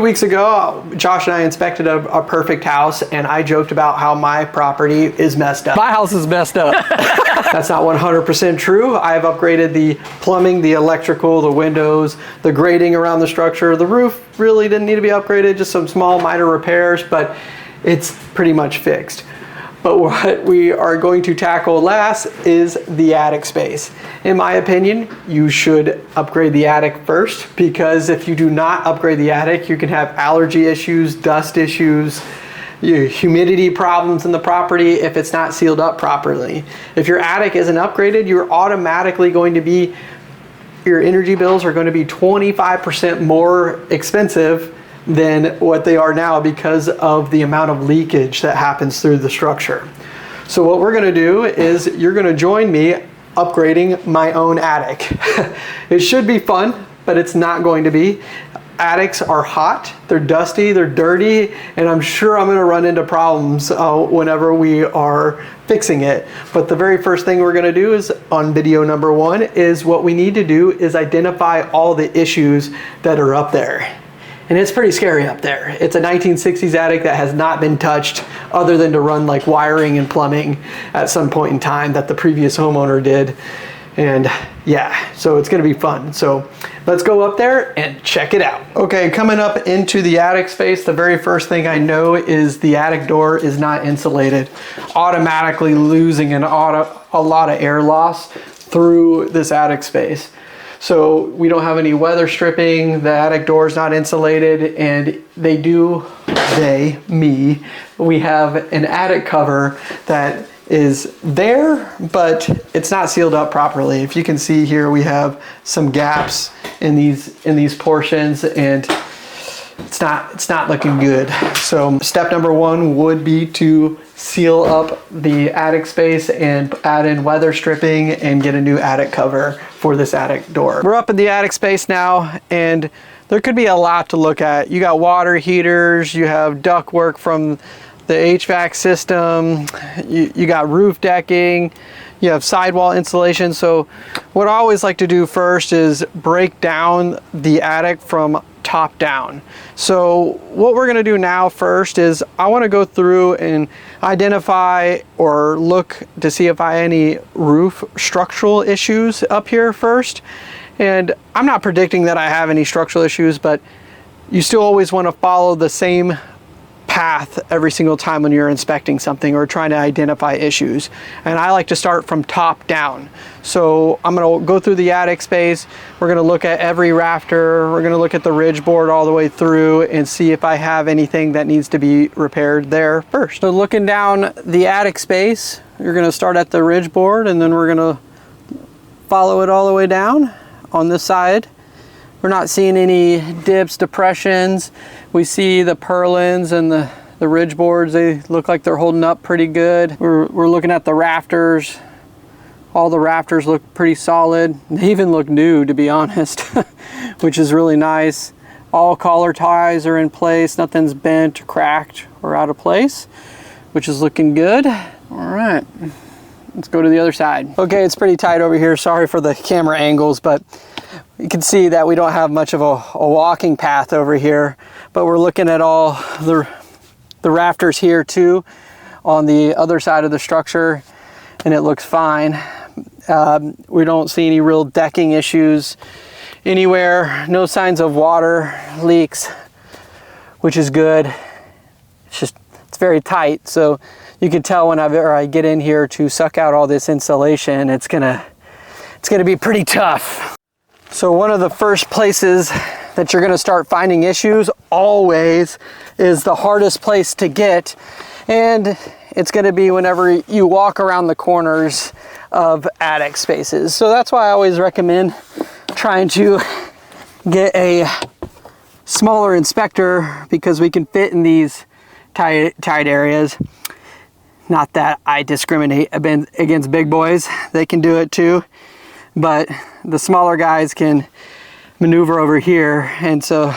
Weeks ago, Josh and I inspected a perfect house, and I joked about how my property is messed up. My house is messed up. That's not 100% true. I've upgraded the plumbing, the electrical, the windows, the grading around the structure. The roof really didn't need to be upgraded, just some small minor repairs, but it's pretty much fixed. But what we are going to tackle last is the attic space. In my opinion, you should upgrade the attic first, because if you do not upgrade the attic, you can have allergy issues, dust issues, humidity problems in the property if it's not sealed up properly. If your attic isn't upgraded, you're automatically going to be, your energy bills are going to be 25% more expensive than what they are now because of the amount of leakage that happens through the structure. So what we're going to do is you're going to join me upgrading my own attic. It should be fun, but it's not going to be. Attics are hot, they're dusty, they're dirty, and I'm sure I'm going to run into problems whenever we are fixing it. But the very first thing we're going to do is, on video number 1, is what we need to do is identify all the issues that are up there. And it's pretty scary up there. It's a 1960s attic that has not been touched other than to run like wiring and plumbing at some point in time that the previous homeowner did. And yeah, so it's gonna be fun. So let's go up there and check it out. Okay, coming up into the attic space, the very first thing I know is the attic door is not insulated. Automatically losing a lot of air loss through this attic space. So we don't have any weather stripping, the attic door is not insulated, and we have an attic cover that is there, but it's not sealed up properly. If you can see here, we have some gaps in these portions, and it's not looking good. So step number 1 would be to seal up the attic space and add in weather stripping and get a new attic cover for this attic door. We're up in the attic space now, and there could be a lot to look at. You got water heaters, you have duct work from the HVAC system, you got roof decking, you have sidewall insulation. So what I always like to do first is break down the attic from top down. So what we're going to do now first is I want to go through and identify or look to see if I have any roof structural issues up here first. And I'm not predicting that I have any structural issues, but you still always want to follow the same path every single time when you're inspecting something or trying to identify issues. And I like to start from top down. So I'm going to go through the attic space. We're going to look at every rafter. We're going to look at the ridge board all the way through and see if I have anything that needs to be repaired there first. So looking down the attic space, you're going to start at the ridge board, and then we're going to follow it all the way down on this side. We're not seeing any dips, depressions. We see the purlins and the ridge boards. They look like they're holding up pretty good. We're looking at the rafters. All the rafters look pretty solid. They even look new, to be honest, which is really nice. All collar ties are in place. Nothing's bent, cracked, or out of place, which is looking good. All right, let's go to the other side. Okay, it's pretty tight over here. Sorry for the camera angles, but you can see that we don't have much of a walking path over here, but we're looking at all the rafters here too on the other side of the structure, and it looks fine. We don't see any real decking issues anywhere. No signs of water leaks, which is good. It's very tight, so you can tell whenever I get in here to suck out all this insulation, it's gonna be pretty tough. So one of the first places that you're going to start finding issues always is the hardest place to get, and it's going to be whenever you walk around the corners of attic spaces. So that's why I always recommend trying to get a smaller inspector, because we can fit in these tight areas. Not that I discriminate against big boys, they can do it too. But the smaller guys can maneuver over here. And so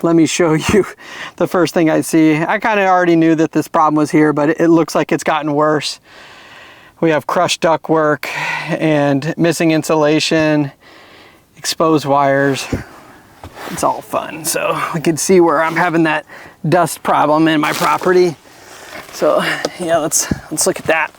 let me show you the first thing I see. I kind of already knew that this problem was here, but it looks like it's gotten worse. We have crushed duct work and missing insulation, exposed wires. it's all fun. So I can see where I'm having that dust problem in my property. So yeah, let's look at that.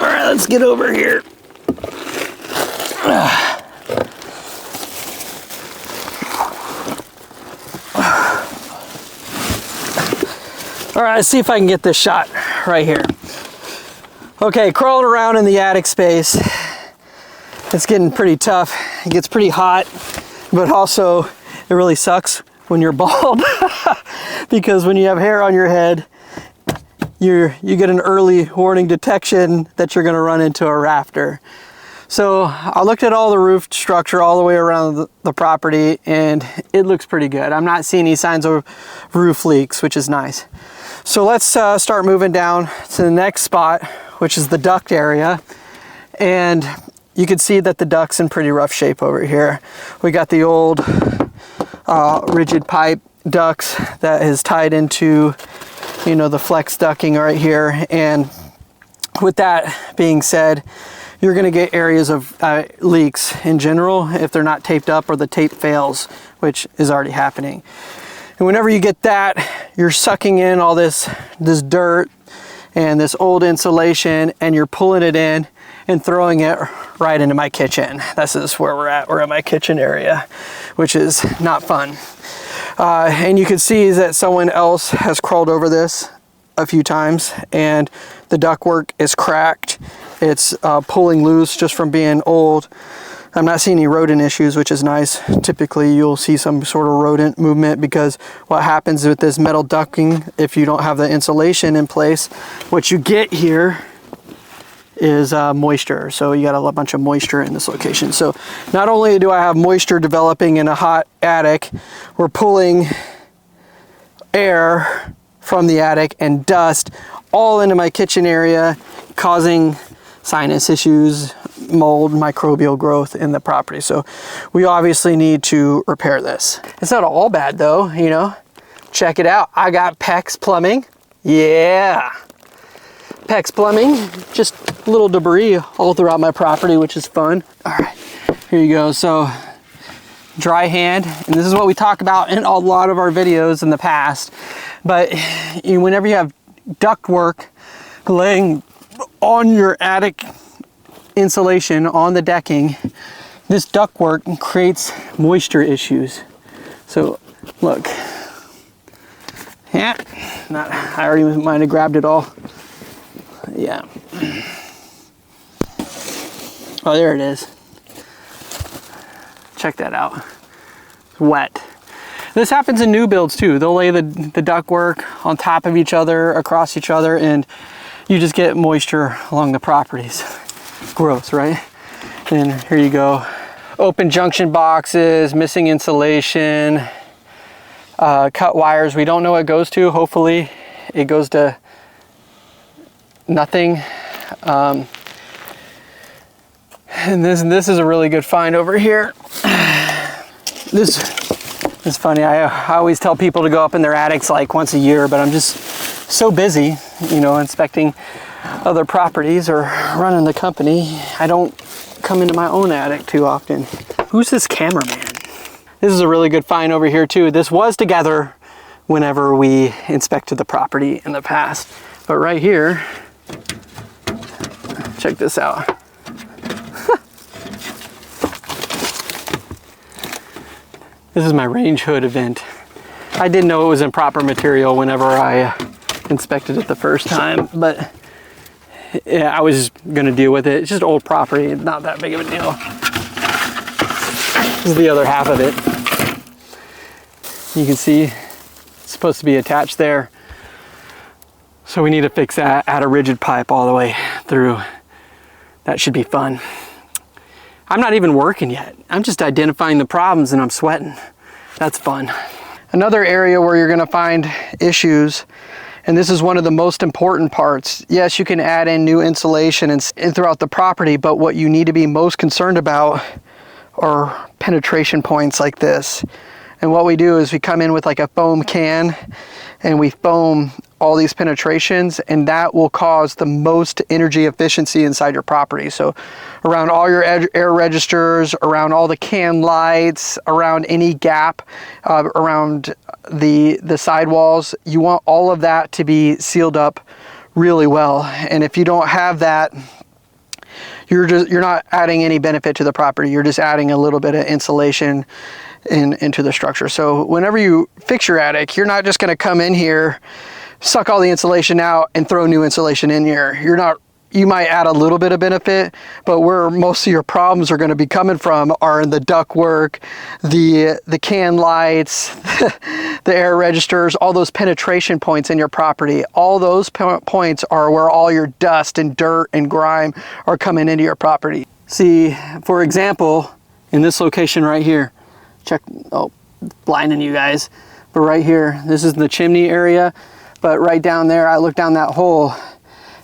All right, let's get over here. All right, let's see if I can get this shot right here. Okay, crawling around in the attic space. It's getting pretty tough. It gets pretty hot, but also it really sucks when you're bald because when you have hair on your head, you get an early warning detection that you're gonna run into a rafter. So I looked at all the roof structure all the way around the property and it looks pretty good. I'm not seeing any signs of roof leaks, which is nice. So let's start moving down to the next spot, which is the duct area. And you can see that the duct's in pretty rough shape over here. We got the old rigid pipe ducts that is tied into, you know, the flex ducting right here. And with that being said, you're gonna get areas of leaks in general if they're not taped up or the tape fails, which is already happening. And whenever you get that, you're sucking in all this dirt and this old insulation, and you're pulling it in and throwing it right into my kitchen. This is where we're at. We're at my kitchen area, which is not fun. And you can see that someone else has crawled over this a few times, and the ductwork is cracked. It's pulling loose just from being old. I'm not seeing any rodent issues, which is nice. Typically you'll see some sort of rodent movement because what happens with this metal ducting, if you don't have the insulation in place, what you get here is moisture. So you got a bunch of moisture in this location. So not only do I have moisture developing in a hot attic, we're pulling air from the attic and dust all into my kitchen area, causing sinus issues, mold, microbial growth in the property. So we obviously need to repair this. It's not all bad though, you know. Check it out. I got PEX plumbing. Yeah. PEX plumbing, just little debris all throughout my property, which is fun. All right, here you go. So dry hand, and this is what we talk about in a lot of our videos in the past. But whenever you have duct work laying on your attic insulation on the decking, this duct work creates moisture issues. So look, yeah, I already might have grabbed it all. Yeah. Oh, there it is. Check that out. It's wet. This happens in new builds too. They'll lay the ductwork on top of each other, across each other, and you just get moisture along the properties. Gross, right? And here you go. Open junction boxes, missing insulation, cut wires. We don't know what it goes to. Hopefully it goes to nothing. And this is a really good find over here. This is funny. I always tell people to go up in their attics like once a year, but I'm just so busy, you know, inspecting other properties or running the company. I don't come into my own attic too often. Who's this cameraman? This is a really good find over here too. This was together whenever we inspected the property in the past. But right here, check this out. This is my range hood event. I didn't know it was improper material whenever I inspected it the first time, but yeah, I was gonna deal with it. It's just old property, it's not that big of a deal. This is the other half of it. You can see it's supposed to be attached there. So we need to fix that, add a rigid pipe all the way through. That should be fun. I'm not even working yet. I'm just identifying the problems and I'm sweating. That's fun. Another area where you're gonna find issues, and this is one of the most important parts. Yes, you can add in new insulation and throughout the property, but what you need to be most concerned about are penetration points like this. And what we do is we come in with like a foam can and we foam all these penetrations, and that will cause the most energy efficiency inside your property. So around all your air registers, around all the can lights, around any gap, around the sidewalls, you want all of that to be sealed up really well. And if you don't have that, you're not adding any benefit to the property. You're just adding a little bit of insulation into the structure. So whenever you fix your attic, you're not just going to come in here, suck all the insulation out and throw new insulation in here. You might add a little bit of benefit, but where most of your problems are going to be coming from are in the duct work, the can lights, the air registers, all those penetration points in your property. All those points are where all your dust and dirt and grime are coming into your property. See, for example, in this location right here, check, oh, blinding you guys, but right here, this is the chimney area, but right down there, I look down that hole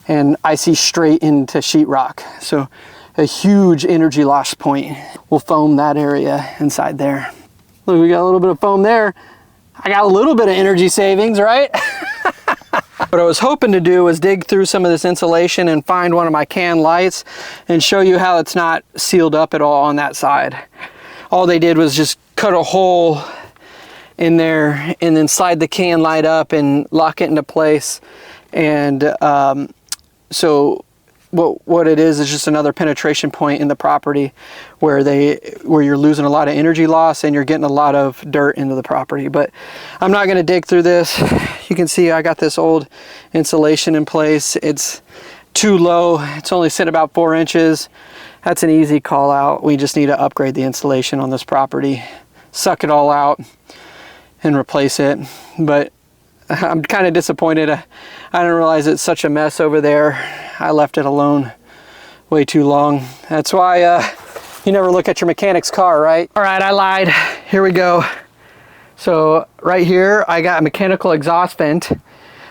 and I see straight into sheetrock. So a huge energy loss point will foam that area inside there. Look, we got a little bit of foam there. I got a little bit of energy savings, right? What I was hoping to do was dig through some of this insulation and find one of my can lights and show you how it's not sealed up at all on that side. All they did was just cut a hole in there and then slide the can light up and lock it into place. And so what it is just another penetration point in the property where you're losing a lot of energy loss and you're getting a lot of dirt into the property. But I'm not going to dig through this. You can see I got this old insulation in place. It's too low. It's only sitting about 4 inches. That's an easy call out. We just need to upgrade the insulation on this property, suck it all out and replace it. But I'm kind of disappointed. I didn't realize it's such a mess over there. I left it alone way too long. That's why you never look at your mechanic's car, right? All right, I lied. Here we go. So right here, I got a mechanical exhaust vent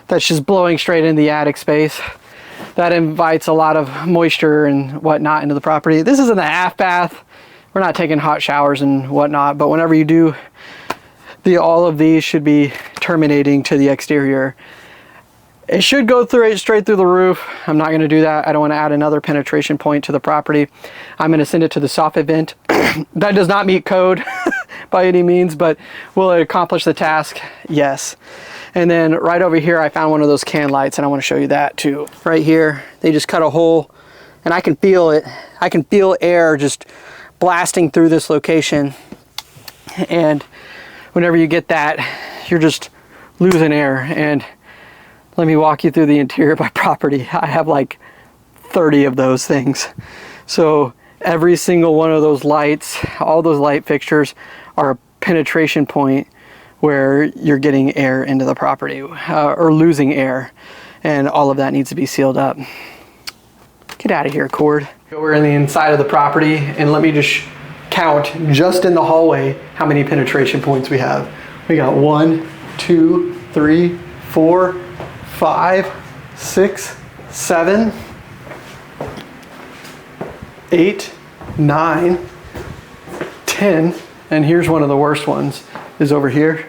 that's just blowing straight into the attic space. That invites a lot of moisture and whatnot into the property. This isn't a half bath. We're not taking hot showers and whatnot, but whenever you do, all of these should be terminating to the exterior. It should go straight through the roof. I'm not going to do that. I don't want to add another penetration point to the property. I'm going to send it to the soffit vent. That does not meet code by any means, but will it accomplish the task? Yes. And then right over here, I found one of those can lights, and I want to show you that too. Right here, they just cut a hole, and I can feel it. I can feel air just blasting through this location. And whenever you get that, you're just losing air. And let me walk you through the interior of my property. I have like 30 of those things. So every single one of those lights, all those light fixtures are a penetration point where you're getting air into the property or losing air. And all of that needs to be sealed up. Get out of here, cord. We're in the inside of the property, and let me just count just in the hallway how many penetration points we have. We got 1, 2, 3, 4, 5, 6, 7, 8, 9, 10, and here's one of the worst ones, is over here.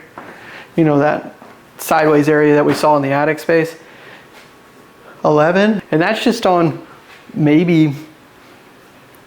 You know, that sideways area that we saw in the attic space. 11, and that's just on maybe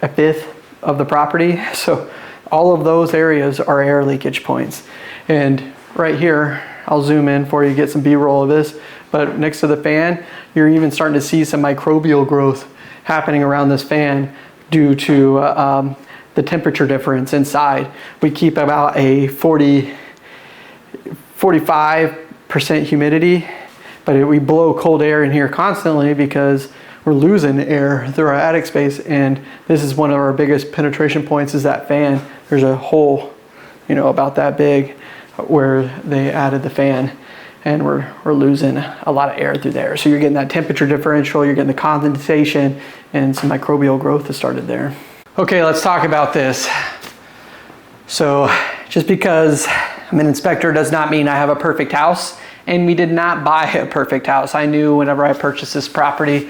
a fifth of the property. So all of those areas are air leakage points. And right here, I'll zoom in for you, get some B-roll of this, but next to the fan, you're even starting to see some microbial growth happening around this fan due to the temperature difference inside. We keep about a 45% humidity, but we blow cold air in here constantly because we're losing air through our attic space, and this is one of our biggest penetration points is that fan. There's a hole, you know, about that big where they added the fan, and we're losing a lot of air through there. So you're getting that temperature differential, you're getting the condensation, and some microbial growth has started there. Okay, let's talk about this. So just because I'm an inspector does not mean I have a perfect house, and we did not buy a perfect house. I knew whenever I purchased this property,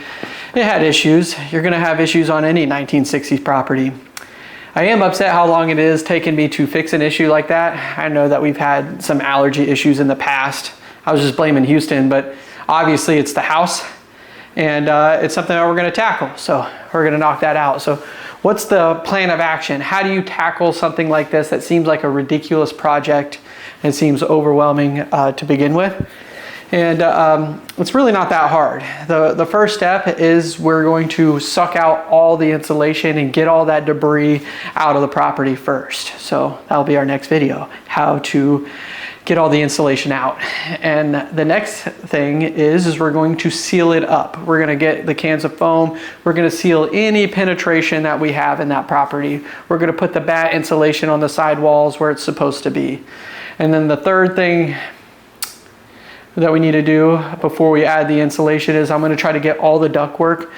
it had issues. You're gonna have issues on any 1960s property. I am upset how long it is taking me to fix an issue like that. I know that we've had some allergy issues in the past. I was just blaming Houston, but obviously it's the house, and it's something that we're going to tackle. So we're going to knock that out. So what's the plan of action? How do you tackle something like this that seems like a ridiculous project and seems overwhelming to begin with? And it's really not that hard. The first step is we're going to suck out all the insulation and get all that debris out of the property first. So that'll be our next video, how to get all the insulation out. And the next thing is we're going to seal it up. We're gonna get the cans of foam. We're gonna seal any penetration that we have in that property. We're gonna put the batt insulation on the side walls where it's supposed to be. And then the third thing that we need to do before we add the insulation is I'm going to try to get all the ductwork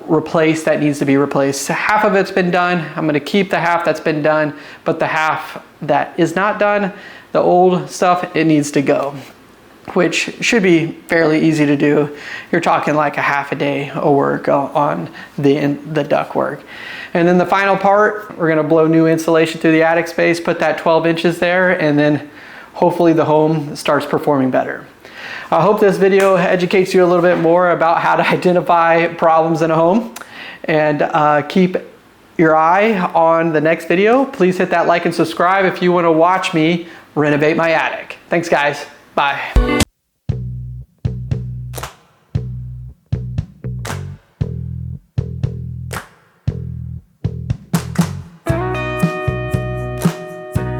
replaced that needs to be replaced. So half of it's been done. I'm going to keep the half that's been done, but the half that is not done, the old stuff, it needs to go, which should be fairly easy to do. You're talking like a half a day of work on the duct work. And then the final part, we're going to blow new insulation through the attic space, put that 12 inches there, and then hopefully the home starts performing better. I hope this video educates you a little bit more about how to identify problems in a home, and keep your eye on the next video. Please hit that like and subscribe if you want to watch me renovate my attic. Thanks guys, bye.